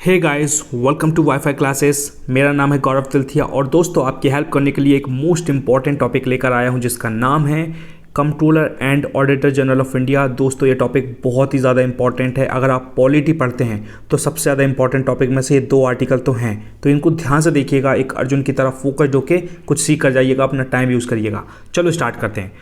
Hey guys, welcome to WiFi classes. मेरा नाम है गौरव तिलथिया और दोस्तों आपकी हेल्प करने के लिए एक मोस्ट इंपॉर्टेंट टॉपिक लेकर आया हूं जिसका नाम है controller and auditor general of India. दोस्तों ये टॉपिक बहुत ही ज़्यादा इंपॉर्टेंट है। अगर आप पॉलिटी पढ़ते हैं तो सबसे ज़्यादा इंपॉर्टेंट टॉपिक में से ये दो आर्टिकल तो हैं, तो इनको ध्यान से देखिएगा, एक अर्जुन की तरफ फोकस्ड होकर कुछ सीख कर जाइएगा, अपना टाइम यूज़ करिएगा। चलो स्टार्ट करते हैं।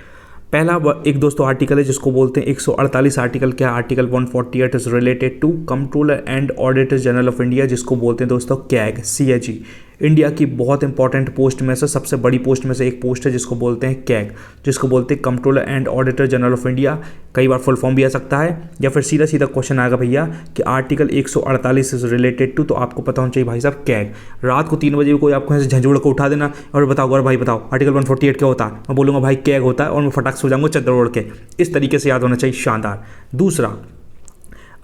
पहला एक दोस्तों आर्टिकल है जिसको बोलते हैं 148 आर्टिकल। क्या article 148 is related to controller and auditor general of India, जिसको बोलते हैं दोस्तों कैग, CAG। इंडिया की बहुत इंपॉर्टेंट पोस्ट में से सबसे बड़ी पोस्ट में से एक पोस्ट है जिसको बोलते हैं कैग, जिसको बोलते हैं controller and auditor general of India. कई बार फुल फॉर्म भी आ सकता है या फिर सीधा सीधा क्वेश्चन आएगा भैया कि आर्टिकल 148 इज रिलेटेड टू, तो आपको पता होना चाहिए भाई साहब कैग। रात को 3 बजे कोई आपको ऐसे झंझोड़ को उठा देना और बताओ गौरव भाई बताओ आर्टिकल 148 क्या होता है, मैं बोलूँगा भाई कैग होता है और मैं फटाक से हो जाऊँगा चद्दर ओढ़ के। इस तरीके से याद होना चाहिए, शानदार। दूसरा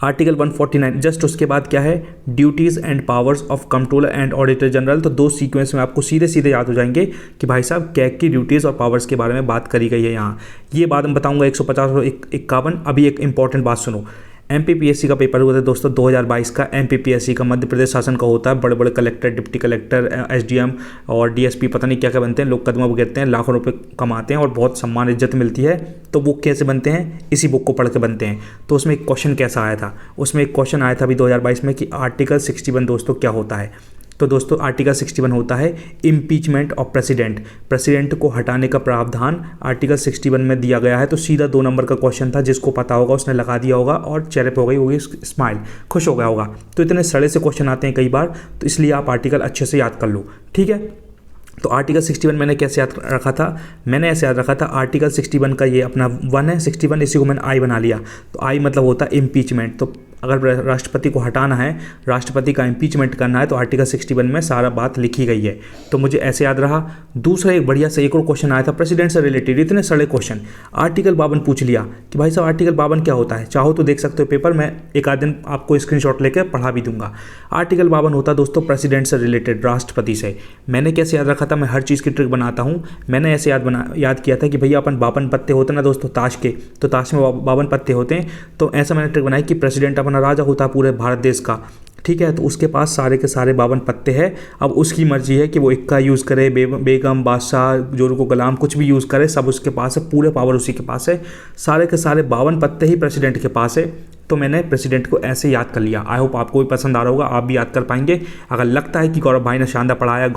आर्टिकल 149, जस्ट उसके बाद क्या है, duties and powers of controller and auditor general. तो दो सीक्वेंस में आपको सीधे सीधे याद हो जाएंगे कि भाई साहब कैग की ड्यूटीज़ और पावर्स के बारे में बात करी गई है यहाँ। ये बात मैं बताऊंगा 150 और 51। अभी एक इंपॉर्टेंट बात सुनो, MPPSC का पेपर हुआ था दोस्तों 2022 का। MPPSC का मध्य प्रदेश शासन का होता है। बड़े बड़े कलेक्टर, डिप्टी कलेक्टर, SDM और DSP पता नहीं क्या क्या बनते हैं, लोग कदमों पर गिरते हैं, लाखों रुपए कमाते हैं और बहुत सम्मान इज्जत मिलती है। तो वो कैसे बनते हैं, इसी बुक को पढ़ के बनते हैं। तो उसमें एक क्वेश्चन कैसा आया था, उसमें एक क्वेश्चन आया था अभी 2022 में कि आर्टिकल 61 दोस्तों क्या होता है। तो दोस्तों आर्टिकल 61 होता है इम्पीचमेंट ऑफ प्रेसिडेंट, प्रेसिडेंट को हटाने का प्रावधान आर्टिकल 61 में दिया गया है। तो सीधा 2 नंबर का क्वेश्चन था, जिसको पता होगा उसने लगा दिया होगा और चेहरे पे हो गई होगी स्माइल, खुश हो गया होगा। तो इतने सड़े से क्वेश्चन आते हैं कई बार, तो इसलिए आप आर्टिकल अच्छे से याद कर लो, ठीक है। तो आर्टिकल 61 मैंने कैसे याद रखा था, मैंने ऐसे याद रखा था आर्टिकल 61 का ये अपना 1 है, 61 इसी को मैंने आई बना लिया। तो आई मतलब होता है इम्पीचमेंट। तो अगर राष्ट्रपति को हटाना है, राष्ट्रपति का इम्पीचमेंट करना है, तो आर्टिकल 61 में सारा बात लिखी गई है। तो मुझे ऐसे याद रहा। दूसरा एक बढ़िया से एक और क्वेश्चन आया था प्रेसिडेंट से रिलेटेड, इतने सड़े क्वेश्चन। आर्टिकल 52 पूछ लिया कि भाई साहब आर्टिकल 52 क्या होता है, चाहो तो देख सकते हो पेपर में, एक आध दिन आपको स्क्रीनशॉट लेकर पढ़ा भी दूंगा। आर्टिकल 52 होता है दोस्तों प्रेसिडेंट से रिलेटेड, राष्ट्रपति से। मैंने कैसे याद रखा था, मैं हर चीज़ की ट्रिक बनाता हूँ। मैंने ऐसे याद किया था कि भैया अपन 52 पत्ते होते ना दोस्तों ताश के, तो ताश में 52 पत्ते होते हैं। तो ऐसा मैंने ट्रिक बनाई कि प्रेसिडेंट अपना राजा होता है पूरे भारत देश का, ठीक है। तो उसके पास सारे के सारे 52 पत्ते हैं। अब उसकी मर्जी है कि वो इक्का यूज़ करे, बेगम, बादशाह, जोरू को गुलाम, कुछ भी यूज़ करे, सब उसके पास है, पूरे पावर उसी के पास है। सारे के सारे 52 पत्ते ही प्रेसिडेंट के पास है। तो मैंने प्रेसिडेंट को ऐसे याद कर लिया। आई होप आपको भी पसंद आ रहा होगा, आप भी याद कर पाएंगे। अगर लगता है कि गौरव भाई ने शानदार पढ़ाया